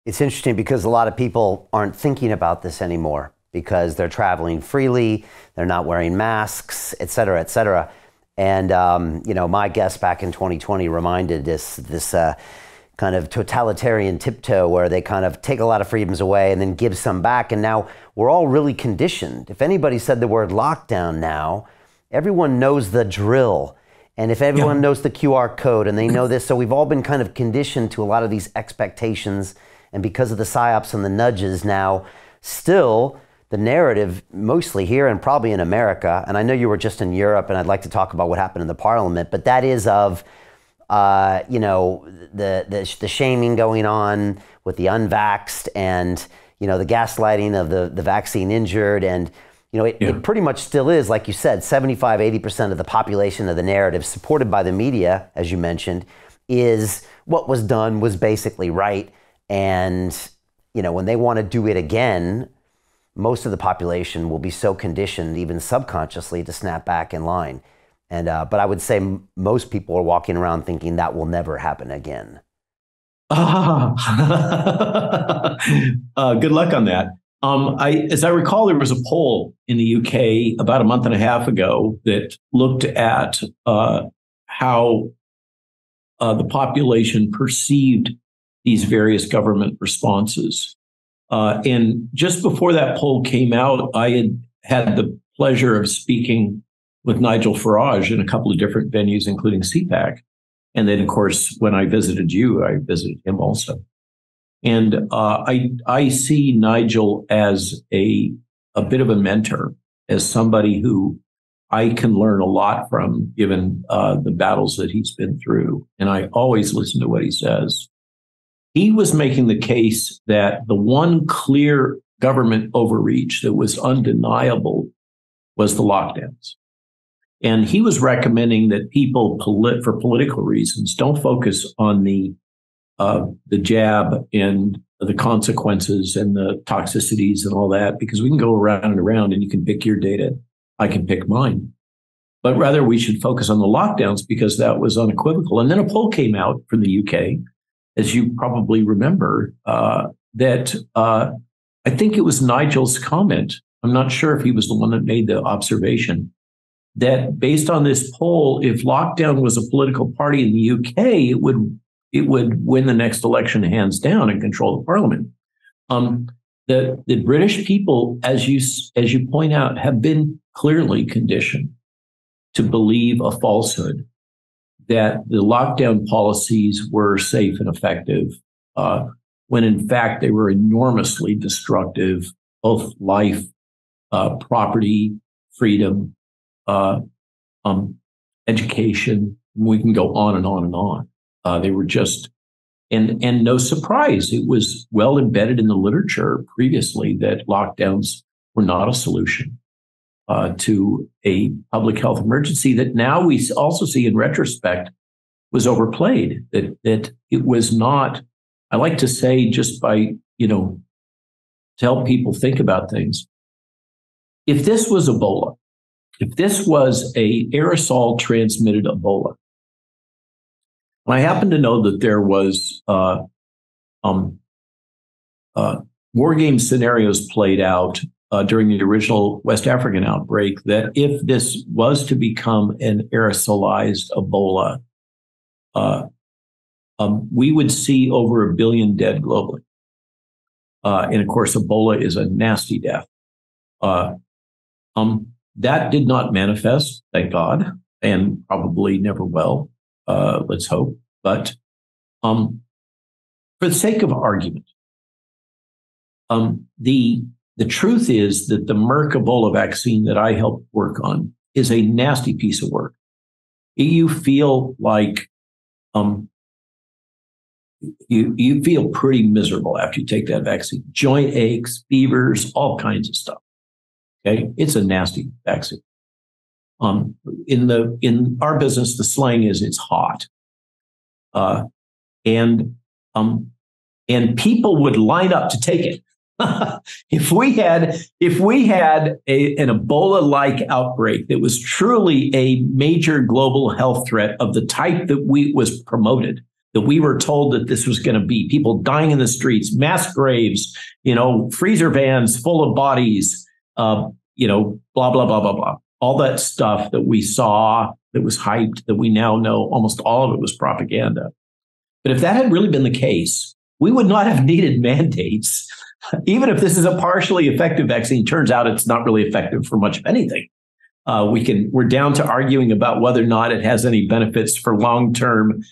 It's interesting because a lot of people aren't thinking about this anymore because they're traveling freely, they're not wearing masks, et cetera, et cetera. And, my guest back in 2020 reminded this kind of totalitarian tiptoe where they kind of take a lot of freedoms away and then give some back. And now we're all really conditioned. If anybody said the word lockdown now, everyone knows the drill. And if everyone knows the QR code and they know this, so we've all been kind of conditioned to a lot of these expectations. And because of the psyops and the nudges now, still the narrative, mostly here and probably in America, and I know you were just in Europe and I'd like to talk about what happened in the parliament, but that is of, the shaming going on with the unvaxxed and, the gaslighting of the vaccine injured. And, it pretty much still is, like you said, 75, 80% of the population of the narrative supported by the media, as you mentioned, is what was done was basically right. And, when they want to do it again, most of the population will be so conditioned, even subconsciously, to snap back in line. And but I would say most people are walking around thinking that will never happen again. Good luck on that. As I recall, there was a poll in the UK about a month and a half ago that looked at how the population perceived these various government responses. And just before that poll came out, I had the pleasure of speaking with Nigel Farage in a couple of different venues, including CPAC. And then, of course, when I visited you, I visited him also. And I see Nigel as a bit of a mentor, as somebody who I can learn a lot from, given the battles that he's been through. And I always listen to what he says. He was making the case that the one clear government overreach that was undeniable was the lockdowns. And he was recommending that people, for political reasons, don't focus on the jab and the consequences and the toxicities and all that, because we can go around and around and you can pick your data. I can pick mine. But rather, we should focus on the lockdowns because that was unequivocal. And then a poll came out from the UK, as you probably remember, that I think it was Nigel's comment. I'm not sure if he was the one that made the observation that based on this poll, if lockdown was a political party in the UK, it would win the next election hands down and control the parliament. The British people, as you point out, have been clearly conditioned to believe a falsehood that the lockdown policies were safe and effective, when in fact they were enormously destructive, both life, property, freedom, education. We can go on and on and on. They were just, and no surprise, it was well embedded in the literature previously that lockdowns were not a solution to a public health emergency that now we also see in retrospect was overplayed, that it was not, I like to say, just by, to help people think about things. If this was Ebola, if this was a aerosol transmitted Ebola, and I happen to know that there was war game scenarios played out during the original West African outbreak, that if this was to become an aerosolized Ebola, we would see over 1 billion dead globally. And of course, Ebola is a nasty death. That did not manifest, thank God, and probably never will. Let's hope. But for the sake of argument, the truth is that the Merck Ebola vaccine that I helped work on is a nasty piece of work. You feel like you feel pretty miserable after you take that vaccine. Joint aches, fevers, all kinds of stuff. Okay, it's a nasty vaccine. In our business, the slang is it's hot, and people would line up to take it. If we had an Ebola-like outbreak that was truly a major global health threat of the type that was promoted, that we were told that this was going to be people dying in the streets, mass graves, freezer vans full of bodies, blah, blah, blah, blah, blah. All that stuff that we saw that was hyped, that we now know almost all of it was propaganda. But if that had really been the case, we would not have needed mandates. Even if this is a partially effective vaccine, turns out it's not really effective for much of anything. We're down to arguing about whether or not it has any benefits for long-term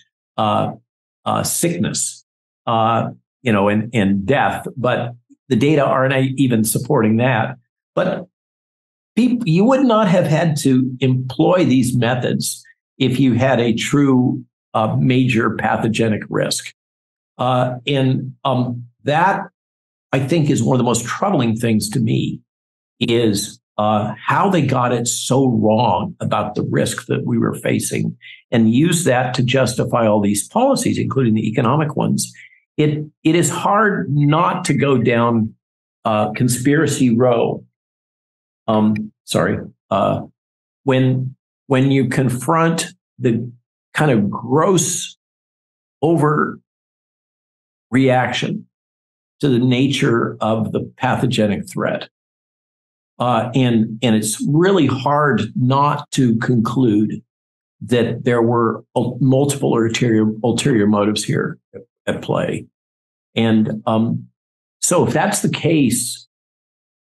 sickness, and death. But the data aren't even supporting that. But you would not have had to employ these methods if you had a true major pathogenic risk. That, I think, is one of the most troubling things to me, is how they got it so wrong about the risk that we were facing and use that to justify all these policies, including the economic ones. It is hard not to go down conspiracy row. When you confront the kind of gross overreaction to the nature of the pathogenic threat. And it's really hard not to conclude that there were multiple ulterior motives here at play. And so if that's the case,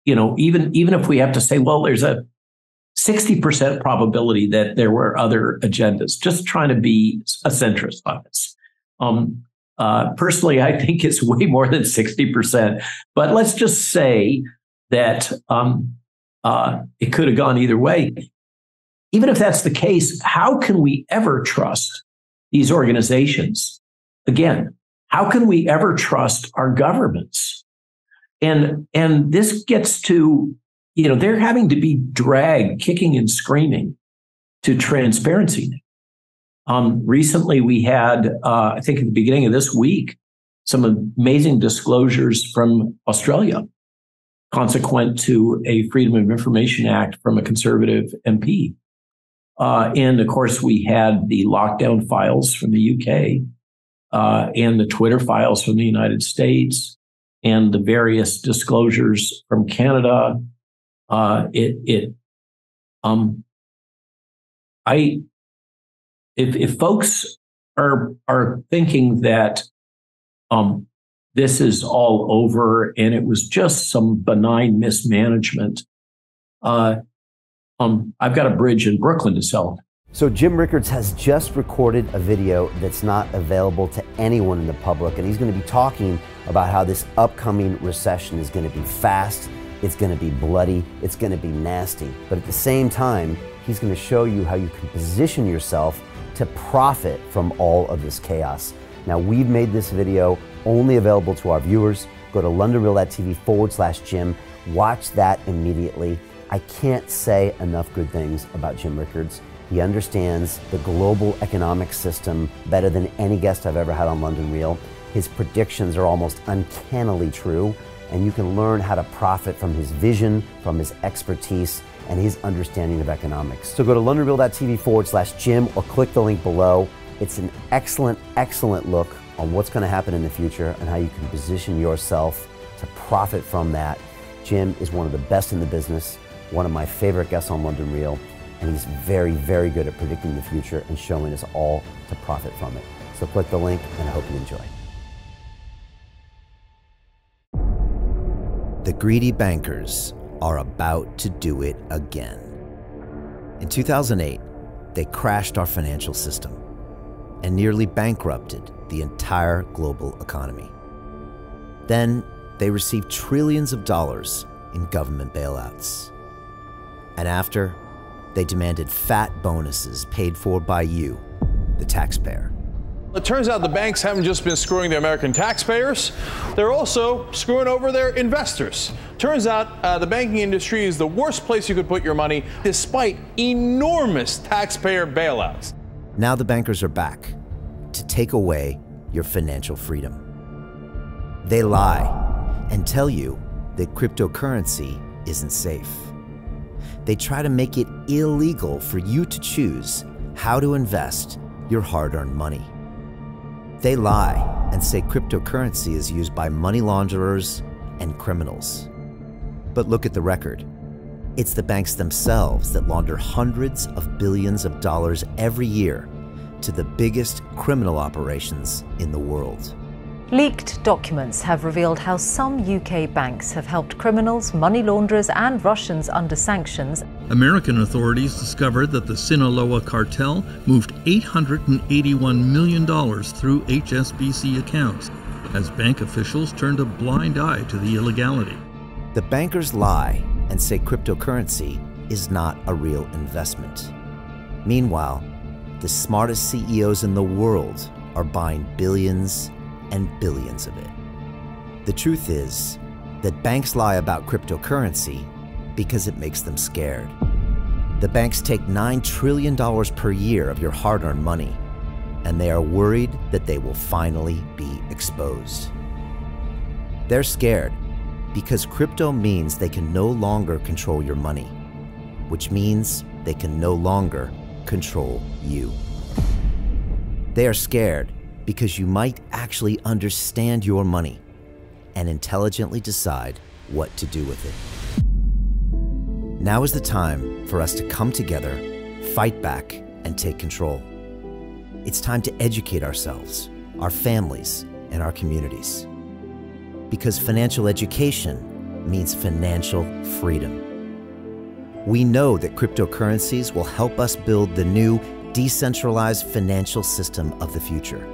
even if we have to say, well, there's a 60% probability that there were other agendas, just trying to be a centrist on this. Personally, I think it's way more than 60%. But let's just say that it could have gone either way. Even if that's the case, how can we ever trust these organizations? Again, how can we ever trust our governments? And this gets to, they're having to be dragged kicking and screaming to transparency. Recently, we had, I think at the beginning of this week, some amazing disclosures from Australia, consequent to a Freedom of Information Act from a conservative MP. And of course, we had the lockdown files from the UK and the Twitter files from the United States and the various disclosures from Canada. If folks are thinking that this is all over and it was just some benign mismanagement, I've got a bridge in Brooklyn to sell. So Jim Rickards has just recorded a video that's not available to anyone in the public, and he's going to be talking about how this upcoming recession is going to be fast, it's going to be bloody, it's going to be nasty. But at the same time, he's going to show you how you can position yourself to profit from all of this chaos. Now, we've made this video only available to our viewers. Go to londonreal.tv/Jim. Watch that immediately. I can't say enough good things about Jim Rickards. He understands the global economic system better than any guest I've ever had on London Real. His predictions are almost uncannily true, and you can learn how to profit from his vision, from his expertise, and his understanding of economics. So go to londonreal.tv/Jim or click the link below. It's an excellent, excellent look on what's going to happen in the future and how you can position yourself to profit from that. Jim is one of the best in the business, one of my favorite guests on London Real, and he's very, very good at predicting the future and showing us all to profit from it. So click the link, and I hope you enjoy. The greedy bankers are about to do it again. In 2008, they crashed our financial system and nearly bankrupted the entire global economy. Then they received trillions of dollars in government bailouts. And after, they demanded fat bonuses paid for by you, the taxpayer. It turns out the banks haven't just been screwing the American taxpayers, they're also screwing over their investors. Turns out the banking industry is the worst place you could put your money, despite enormous taxpayer bailouts. Now the bankers are back to take away your financial freedom. They lie and tell you that cryptocurrency isn't safe. They try to make it illegal for you to choose how to invest your hard-earned money. They lie and say cryptocurrency is used by money launderers and criminals. But look at the record. It's the banks themselves that launder hundreds of billions of dollars every year to the biggest criminal operations in the world. Leaked documents have revealed how some UK banks have helped criminals, money launderers and Russians under sanctions. American authorities discovered that the Sinaloa cartel moved $881 million through HSBC accounts as bank officials turned a blind eye to the illegality. The bankers lie and say cryptocurrency is not a real investment. Meanwhile, the smartest CEOs in the world are buying billions and billions of it. The truth is that banks lie about cryptocurrency because it makes them scared. The banks take $9 trillion per year of your hard-earned money, and they are worried that they will finally be exposed. They're scared because crypto means they can no longer control your money, which means they can no longer control you. They are scared because you might actually understand your money and intelligently decide what to do with it. Now is the time for us to come together, fight back, and take control. It's time to educate ourselves, our families, and our communities. Because financial education means financial freedom. We know that cryptocurrencies will help us build the new decentralized financial system of the future.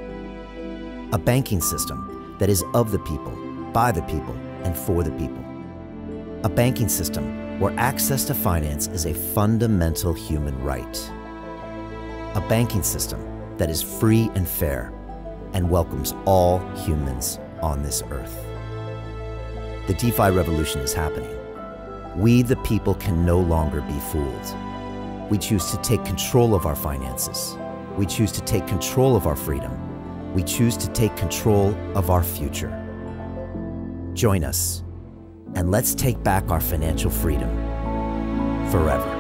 A banking system that is of the people, by the people, and for the people. A banking system where access to finance is a fundamental human right. A banking system that is free and fair and welcomes all humans on this earth. The DeFi revolution is happening. We, the people, can no longer be fooled. We choose to take control of our finances. We choose to take control of our freedom. We choose to take control of our future. Join us, and let's take back our financial freedom forever.